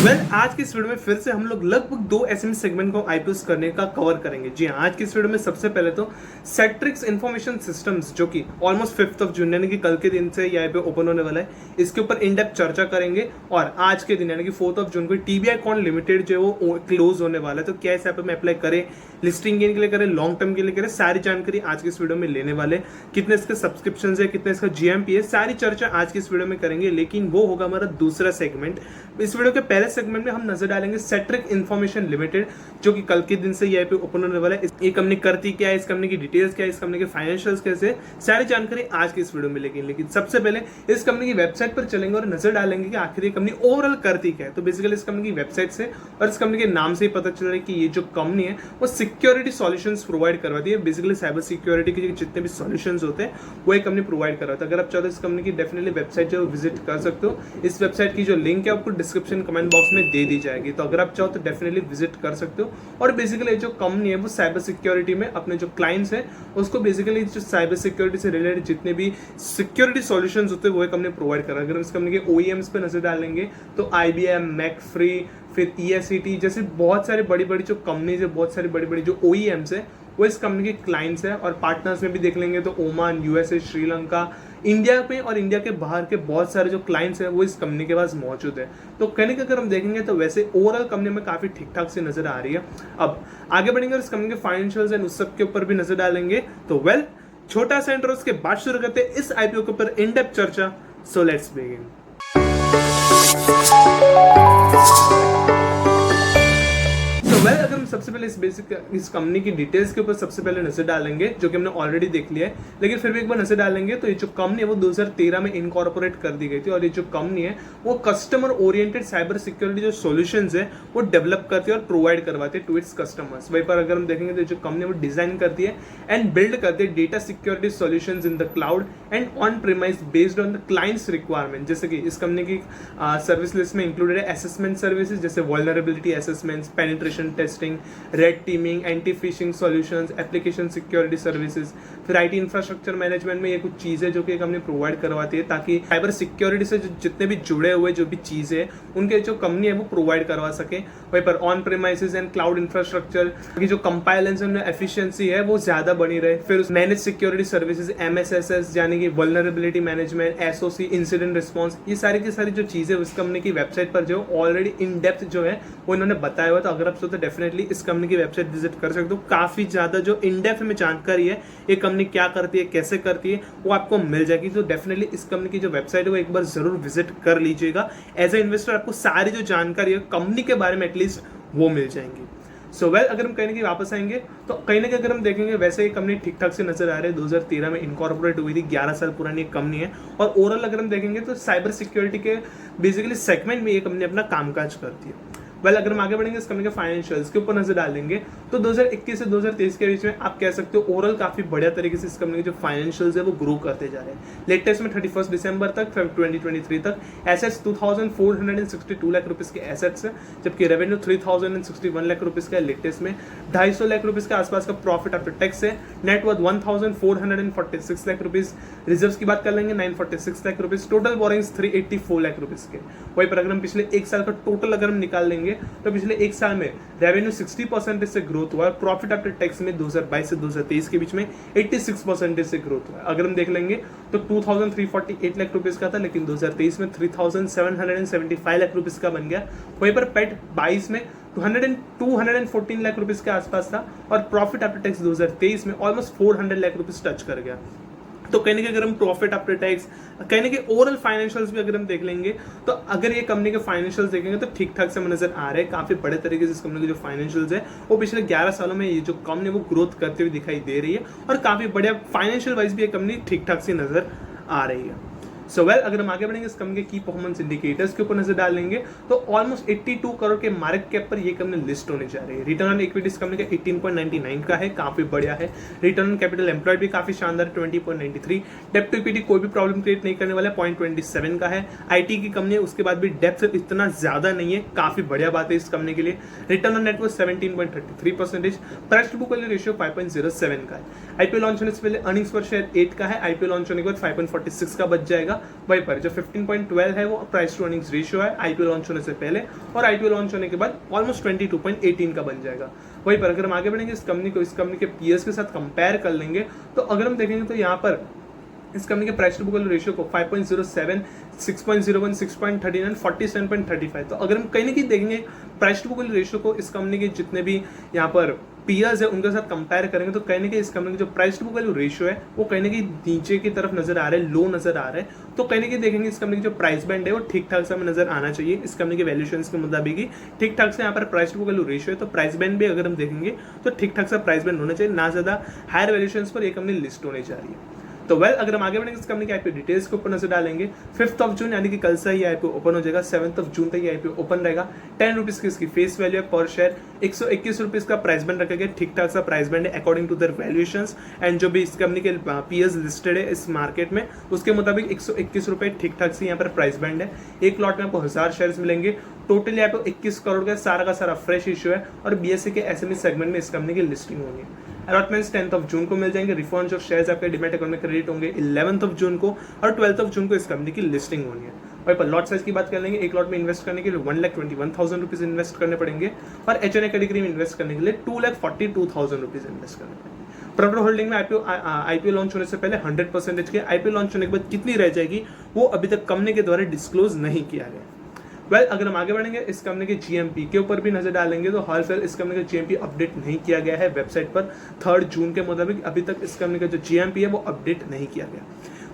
आज की इस वीडियो में फिर से हम लोग लगभग 2 एसएमई सेगमेंट को आईपीओस करने का कवर करेंगे। जी हाँ, आज की इस वीडियो में सबसे पहले तो सेट्रिक्स इंफॉर्मेशन सिस्टम्स जो कि ऑलमोस्ट 5 जून यानी कि कल के दिन से यहाँ पे ओपन होने वाला है, इसके ऊपर इन डेप्थ चर्चा करेंगे। और आज के दिन यानी कि 4 जून को टीबीआई कॉन लिमिटेड जो है वो क्लोज होने वाला है, तो क्या इस ऐप में अप्लाई करें, लिस्टिंग गेन के लिए करें, लॉन्ग टर्म के लिए करें, सारी जानकारी आज की इस वीडियो में लेने वाले। कितने इसके सब्सक्रिप्शन है, कितने इसका जीएमपी है, सारी चर्चा आज की इस वीडियो में करेंगे। लेकिन वो होगा हमारा दूसरा सेगमेंट। इस वीडियो के पहले सेगमेंट में हम नजर डालेंगे सेट्रिक इंफॉर्मेशन लिमिटेड, जो कि कल के दिन से यहाँ पे ओपन होने वाला है। ये कंपनी करती क्या है, इस कंपनी की डिटेल्स क्या है, इस कंपनी के फाइनेंशियल्स कैसे, सारी जानकारी आज की इस वीडियो में लेंगे। लेकिन सबसे पहले इस कंपनी की वेबसाइट पर चलेंगे और नजर डालेंगे कि आखिर ये कंपनी ओवरऑल करती क्या है। तो बेसिकली इस कंपनी की वेबसाइट से और इस कंपनी के नाम से ही पता चल रहा है कि ये जो कंपनी है वो सिक्योरिटी सॉल्यूशंस प्रोवाइड करवाती है। बेसिकली साइबर सिक्योरिटी के जितने भी सॉल्यूशंस होते हैं वो एक कंपनी प्रोवाइड करवाता है। अगर आप चाहते हो इस कंपनी की डेफिनेटली वेबसाइट जो विजिट कर सकते हो। इस वेबसाइट की जो लिंक है आपको डिस्क्रिप्शन कमेंट बॉक्स में दे दी जाएगी, तो अगर आप चाहो तो डेफिनेटली विजिट कर सकते हो। और बेसिकली जो कंपनी है वो साइबर सिक्योरिटी में अपने जो क्लाइंट्स है उसको बेसिकली जो साइबर सिक्योरिटी से रिलेटेड जितने भी सिक्योरिटी सॉल्यूशंस होते हैं वो कंपनी प्रोवाइड कर रहा है। अगर हम इस कंपनी के ओईएम्स पे नजर डालेंगे तो IBM, मैकफ्री, फिर ESET जैसे बहुत सारे बड़ी बड़ी जो कंपनीज है, बहुत सारी बड़ी बड़ी जो ओईएम्स है वो इस कंपनी के क्लाइंट्स है। और पार्टनर्स में भी देख लेंगे तो ओमान, USA, श्रीलंका, इंडिया में और इंडिया के बाहर के बहुत सारे जो क्लाइंट्स हैं वो इस कंपनी के पास मौजूद है। तो कहने का अगर हम देखेंगे तो वैसे ओवरऑल कंपनी में काफी ठीक ठाक से नजर आ रही है। अब आगे बढ़ेंगे और इस कंपनी के फाइनेंशियल्स एंड उस सब के ऊपर भी नजर डालेंगे। तो छोटा सा इंट्रो उसके बाद शुरू करते हैं इस आईपीओ के ऊपर इन डेप्थ चर्चा। So let's begin. अगर हम सबसे पहले इस कंपनी की डिटेल्स के ऊपर सबसे पहले नजर डालेंगे, जो कि हमने ऑलरेडी देख लिया है, लेकिन फिर भी एक बार नजर डालेंगे तो ये जो कंपनी है वो 2013 में इनकॉर्पोरेट कर दी गई थी। और ये जो कंपनी है वो कस्टमर ओरिएंटेड साइबर सिक्योरिटी जो सॉल्यूशंस है वो डेवलप करती है और प्रोवाइड करवाती है टू इट्स कस्टमर्स। वहीं पर अगर हम देखेंगे तो जो कंपनी वो डिजाइन करती है एंड बिल्ड करती है data security solutions in the cloud and on premise based on the clients requirement. जैसे कि इस कंपनी की सर्विस लिस्ट में इंक्लूडेड है असेसमेंट सर्विसेज जैसे vulnerability assessments, penetration testing, red teeming, anti fishing solutions, application security services. फिर IT infrastructure management में ये कुछ चीजें जो कि कंपनी प्रोवाइड करवाती है ताकि साइबर सिक्योरिटी से जितने भी जुड़े हुए जो भी चीजें हैं उनके जो कंपनी है वो प्रोवाइड करवा सके। वहीं पर on premises and cloud infrastructure की जो कंपाइलेंस एंड एफिशिएंसी है वो ज्यादा बनी रहे। फिर मैनेज सिक्योरिटी सर्विसेज MSSS यानी कि vulnerability management, SOC, incident response, ये सारी की सारी जो चीजें उस कंपनी की वेबसाइट पर जो ऑलरेडी इन डेप्थ जो है वो इन्होंने बताया हुआ। तो अगर आप तो डेफिनेटली इस कंपनी की वेबसाइट विजिट कर सकते हो। काफी ज्यादा जो इन डेप्थ में जानकारी है ये कंपनी क्या करती है, कैसे करती है, वो आपको मिल जाएगी। तो डेफिनेटली इस कंपनी की जो वेबसाइट है वो एक बार जरूर विजिट कर लीजिएगा। एज ए इन्वेस्टर आपको सारी जो जानकारी है कंपनी के बारे में एटलीस्ट वो मिल जाएंगी। अगर हम कहने की वापस आएंगे तो कहीं ना कहीं अगर हम देखेंगे वैसे ये कंपनी ठीक ठाक से नजर आ रही है। 2013 में इनकॉर्पोरेट हुई थी, 11 साल पुरानी एक कंपनी है। और ओवरऑल अगर हम देखेंगे तो साइबर सिक्योरिटी के बेसिकली सेगमेंट में ये कंपनी अपना कामकाज करती है। अगर हम आगे बढ़ेंगे इस कंपनी के फाइनेंशियल्स के ऊपर नजर डालेंगे तो 2021 से 2023 के बीच में आप कह सकते हो ओवरऑल काफी बढ़िया तरीके से इस कंपनी के जो फाइनेंशियल्स है वो ग्रो करते जा रहे हैं। लेटेस्ट में 31 दिसंबर तक 2023 तक एसेट्स 2462 लाख रुपीस के एसेट्स है, जबकि रेवेन्यू 3061 लाख रुपीस का है। लेटेस्ट में 250 लाख रुपीस के आसपास का प्रॉफिट आफ्टर टैक्स है। Net worth 1446 lakh rupees. रिजर्व्स की बात कर लेंगे 946 lakh rupees. Total borings 384 lakh rupees के। वहीं पर अगर हम पिछले एक साल का टोटल अगर हम निकाल लेंगे तो पिछले एक साल में रेवेन्यू 60% से ग्रोथ हुआ है। प्रॉफिट आफ्टर टैक्स में 2022 से 2023 के बीच में 86% से ग्रोथ हुआ है। अगर हम देख लेंगे तो 2348 लाख रुपीस का था, लेकिन 2023 में 3775 लाख रुपीस का बन गया। वहीं पर पैट 22 में 214 लाख रुपीस के आसपास था और प्रॉफिट आफ्टर टैक्स 2023 में ऑलमोस्ट 400 लाख रुपीस टच कर गया। तो कहने के अगर हम प्रॉफिट आफ्टर टैक्स कहने के ओवरऑल फाइनेंशियल्स भी अगर हम देख लेंगे तो अगर ये कंपनी के फाइनेंशियल्स देखेंगे तो ठीक ठाक से नजर आ रहे हैं। काफी बड़े तरीके से इस कंपनी के जो फाइनेंशियल्स है वो पिछले 11 सालों में ये जो कंपनी वो ग्रोथ करते हुए दिखाई दे रही है और काफी बढ़िया फाइनेंशियल वाइज भी ये कंपनी ठीक ठाक से नजर आ रही है। अगर हम आगे बढ़ेंगे इस कंपनी के की परफॉर्मेंस इंडिकेटर्स के ऊपर नजर डालेंगे तो ऑलमोस्ट 82 करोड़ के मार्केट कैप पर ये कंपनी लिस्ट होने जा रही है। रिटर्न ऑन इक्विटी इस कंपनी का 18.99 का है, काफी बढ़िया है। रिटर्न ऑन कैपिटल एम्प्लॉयड भी काफी शानदार 20.93। डेप्ट टू इक्विटी कोई भी प्रॉब्लम क्रिएट नहीं करने वाला 0.27 का है। IT की कंपनी है, उसके बाद भी डेप्थ इतना ज्यादा नहीं है, काफी बढ़िया बात है इस कंपनी के लिए। Return on net worth 17.33%। Price to book value ratio 5.07 का है। IPO लॉन्च होने से पहले अर्निंग्स पर शेयर 8 का है। IPO लॉन्च होने के बाद 5.46 का बच जाएगा। जाएगा। वहीं पर जो 15.12 है वो प्राइस टू अर्निंग्स रेशियो है आईपीओ लॉन्च होने से पहले, और आईपीओ लॉन्च होने के बाद ऑलमोस्ट 22.18 का बन जाएगा। वहीं पर अगर हम आगे बढ़ेंगे इस कंपनी के पीएस के साथ कंपेयर कर लेंगे, तो अगर हम देखेंगे तो यहाँ पर इस कंपनी के price to book value ratio को 5.07, 6.01, 6.39, 47.35। तो अगर हम कहीं ना कहीं देखेंगे price to book value ratio को इस कंपनी के जितने भी यहाँ पर पीयर्स है उनके साथ कंपेयर करेंगे, तो कहीं ना कहीं इस कंपनी की जो price to book value ratio है वो कहीं ना कहीं नीचे की तरफ नजर आ रहा है, लो नजर आ रहा है। तो कहीं ना कहीं देखेंगे इस कंपनी की जो प्राइस बैंड है वो ठीक ठाक से हमें नजर आना चाहिए। इस कंपनी के वैल्यूएशंस के मुताबिक ही ठीक ठाक से यहाँ पर price to book value ratio है, तो प्राइस बैंड भी अगर हम देखेंगे तो ठीक ठाक सा प्राइस बैंड होना चाहिए, ना ज्यादा हायर वैल्यूएशंस पर ये कंपनी लिस्ट होने जा रही है। तो अगर हम आगे बढ़ेंगे इस कंपनी के आईपीओ डिटेल्स के ऊपर नजर डालेंगे, 5 जून यानी कि कल से ही आईपीओ ओपन हो जाएगा, 7 जून तक ये आईपीओ ओपन रहेगा। 10 रुपीज की इसकी फेस वैल्यू है पर शेयर, 121 रुपीज का प्राइस बैंड रखा गया, ठीक ठाक सा प्राइस बैंड है according to their valuations and जो भी इस कंपनी के पीएस लिस्टेड है इस मार्केट में उसके मुताबिक 121 रुपए ठीक ठाक से यहाँ पर प्राइस बैंड है। एक लॉट में आपको 1000 शेयर्स मिलेंगे। टोटली आपको 21 करोड़ का सारा फ्रेश इशू है और बीएसई के एसएमई सेगमेंट में इस कंपनी की लिस्टिंग होगी। अलॉटमेंट्स 10 जून को मिल जाएंगे। रिफंड ऑफ शेयर्स आपके डिमैट अकाउंट में क्रेडिट होंगे 11 जून को, और 12 जून को इस कंपनी की लिस्टिंग होनी है। और पर लॉट साइज की बात कर लेंगे, एक लॉट में इन्वेस्ट करने के लिए 1,21,000 रुपीज इन्वेस्ट करने पड़ेंगे, और एचएनए कैटेगरी में इन्वेस्ट करने के लिए 2,42,000 रुपीज इन्वेस्ट करने पड़ेंगे। प्रॉपर होल्डिंग में आईपीओ लॉन्च होने से पहले 100% के, आईपीओ लॉन्च होने के बाद कितनी रह जाएगी वो अभी तक कंपनी के द्वारा डिस्क्लोज नहीं किया गया। अगर हम आगे बढ़ेंगे इस कंपनी के जीएमपी के ऊपर भी नजर डालेंगे, तो हाल फिलहाल इस कंपनी का जीएमपी अपडेट नहीं किया गया है वेबसाइट पर। 3 जून के मुताबिक अभी तक इस कंपनी का जो जीएमपी है वो अपडेट नहीं किया गया।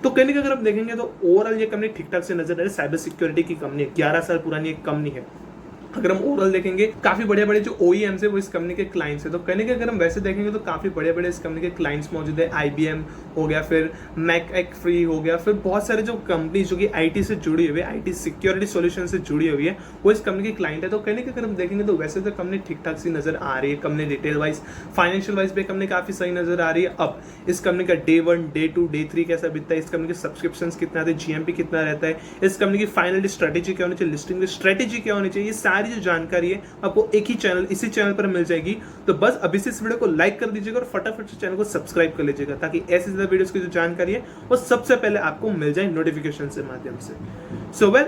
तो कहीं अगर आप देखेंगे तो ओवरऑल ये कंपनी ठीक ठाक से नजर आ रही है। साइबर सिक्योरिटी की कंपनी है, 11 साल पुरानी एक कंपनी है। अगर हम ओवरऑल देखेंगे काफी बड़े जो OEMs है वो इस कंपनी के क्लाइंट्स है। तो कहने के अगर हम वैसे देखेंगे तो काफी बड़े इस कंपनी के क्लाइंट्स मौजूद है। IBM हो गया, फिर मैकफ्री हो गया, फिर बहुत सारे जो कंपनी जो कि IT से जुड़ी हुई है, IT सिक्योरिटी सॉल्यूशन से जुड़ी हुई है, वो इस कंपनी के क्लाइंट है। तो कहने के अगर हम देखेंगे तो वैसे तो कंपनी ठीक ठाक सी नजर आ रही है। Company detail wise financial wise भी कंपनी काफी सही नजर आ रही है। अब इस कंपनी का डे 1, डे 2, डे 3 कैसा बीतता है, इस कंपनी के सब्सक्रिप्शन कितना आते हैं, जीएमपी कितना रहता है, इस कंपनी की फाइनल स्ट्रेटेजी क्या होनी चाहिए, लिस्टिंग की स्ट्रेटेजी क्या होनी चाहिए, ये सारी जो जानकारी है आपको एक ही चैनल, इसी चैनल पर मिल जाएगी। तो बस अभी से इस वीडियो को लाइक कर दीजिएगा और फटाफट से चैनल को सब्सक्राइब कर लीजिएगा, ताकि ऐसी ज्यादा वीडियोस की जो जानकारी है वो सबसे पहले आपको मिल जाए नोटिफिकेशन से माध्यम से।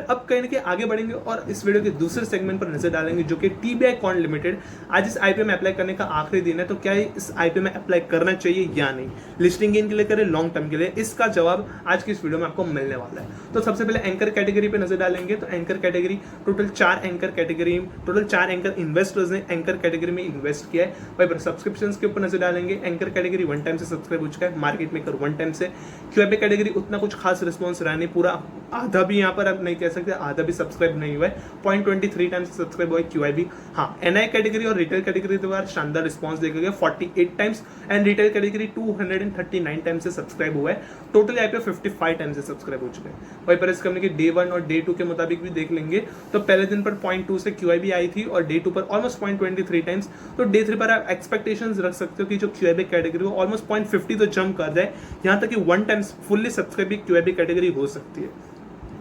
अब कहीं ना कहीं आगे बढ़ेंगे और इस वीडियो के दूसरे सेगमेंट पर नजर डालेंगे, जो कि टीबीआई कॉन लिमिटेड। आज इस आईपीओ में अप्लाई करने का आखिरी दिन है, तो क्या इस आईपीओ में अप्लाई करना चाहिए या नहीं, लिस्टिंग गेन के लिए करें, लॉन्ग टर्म के लिए, इसका जवाब आज की इस वीडियो में आपको मिलने वाला है। तो सबसे पहले एंकर कैटेगरी पे नजर डालेंगे। तो anchor category total 4 anchor investors ने एंकर कैटेगरी में इन्वेस्ट किया है। वहीं पर सब्सक्रिप्शंस के ऊपर नजर डालेंगे। एंकर कैटेगरी 1 टाइम से सब्सक्राइब हो चुका है, मार्केट मेकर 1 टाइम से। क्यूआईबी कैटेगरी उतना कुछ खास रिस्पॉन्स रहा नहीं, पूरा आधा भी यहाँ पर आप नहीं कह सकते, आधा भी सब्सक्राइब नहीं हुआ है, 0.23 टाइम्स सब्सक्राइब हुआ है क्यूआईबी। हाँ, एनआई कैटेगरी और रिटेल कैटेगरी द्वारा शानदार रिस्पॉन्स देखा गया, 48 times, and retail category 239 times से सब्सक्राइब हुआ है। टोटल आईपीओ 55 टाइम्स से सब्सक्राइब हो चुके हैं। वहीं पर इस कंपनी के डे 1 और डे 2 के मुताबिक भी देख लेंगे, तो पहले दिन पर 0.2 से क्यूआईबी आई थी और डे 2 पर ऑलमोस्ट 0.23 टाइम्स। तो डे 3 पर आप एक्सपेक्टेशंस रख सकते हो कि जो क्यूआईबी कैटेगरी हो ऑलमोस्ट 0.50 तो जंप कर जाए, यहाँ तक कि 1 times fully subscribe QIB category हो सकती है।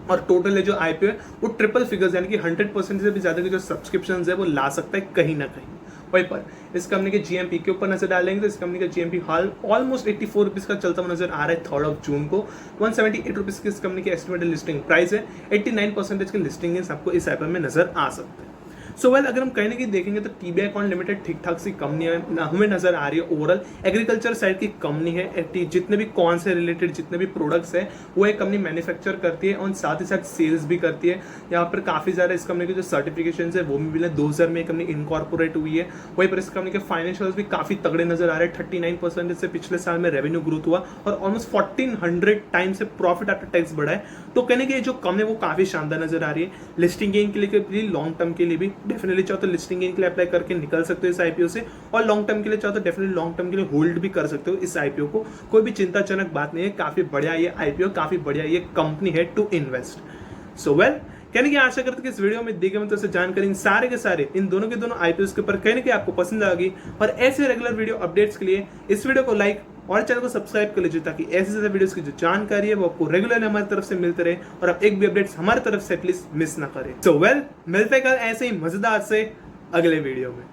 और टोटल है जो आईपीओ है वो ट्रिपल फिगर्स यानी कि 100% से भी ज्यादा के जो सब्सक्रिप्शन है वो ला सकता है कहीं ना कहीं। वहीं पर इस कंपनी के जीएमपी के ऊपर नजर डालेंगे, तो इस कंपनी का जीएमपी हाल ऑलमोस्ट 84 रुपीज का चलता हुआ नजर आ रहा है। 3 जून को 178 रुपीज की इस कंपनी की एस्टिमेटेड लिस्टिंग प्राइस है। 89% के लिस्टिंग आपको इस आईपीओ में नजर आ सकते हैं। अगर हम कहीं ना कहीं देखेंगे तो टीबीआई कॉन लिमिटेड ठीक ठाक सी कंपनी हमें नजर आ रही है। ओवरऑल एग्रीकल्चर साइड की कंपनी है। जितने भी कॉर्न से रिलेटेड जितने भी प्रोडक्ट्स है वो एक कंपनी मैन्युफैक्चर करती है और साथ ही साथ सेल्स भी करती है। यहाँ पर काफी सारे इस कंपनी के जो सर्टिफिकेशन है वो भी मिले। 2000 में कंपनी इनकॉर्पोरेट हुई है। वहीं पर इस कंपनी के फाइनेंशियल्स भी काफी तगड़े नजर आ रहे हैं। 39% से पिछले साल में रेवेन्यू ग्रोथ हुआ और ऑलमोस्ट 1400 टाइम से प्रॉफिट आफ्टर टैक्स बढ़ा है। तो कहने की जो कंपनी वो काफी शानदार नजर आ रही है। लिस्टिंग गेन के लिए, लॉन्ग टर्म के लिए भी डेफिनेटली चाहो तो लिस्टिंग गेन के लिए अप्लाई करके निकल सकते हो इस आईपीओ से, और लॉन्ग टर्म के लिए चाहो तो डेफिनेटली लॉन्ग टर्म के लिए होल्ड भी कर सकते हो इस आईपीओ को। कोई भी चिंताजनक बात नहीं है, काफी बढ़िया ये आईपीओ, काफी बढ़िया ये कंपनी है टू इन्वेस्ट। कहने की आशा करते कि इस वीडियो में दी गई मतलब से जानकारी सारे के सारे इन दोनों के दोनों आईपीओ के ऊपर कहने की आपको पसंद आ गई, और ऐसे रेगुलर वीडियो अपडेट्स के लिए इस वीडियो को लाइक और चैनल को सब्सक्राइब कर लीजिए, ताकि ऐसे ज्यादा वीडियोस की जो जानकारी है वो आपको रेगुलरली हमारी तरफ से मिलते रहे और आप एक भी अपडेट्स हमारी तरफ से एटलीस्ट मिस ना करें। मिलते हैं कल ऐसे ही मजेदार से अगले वीडियो में।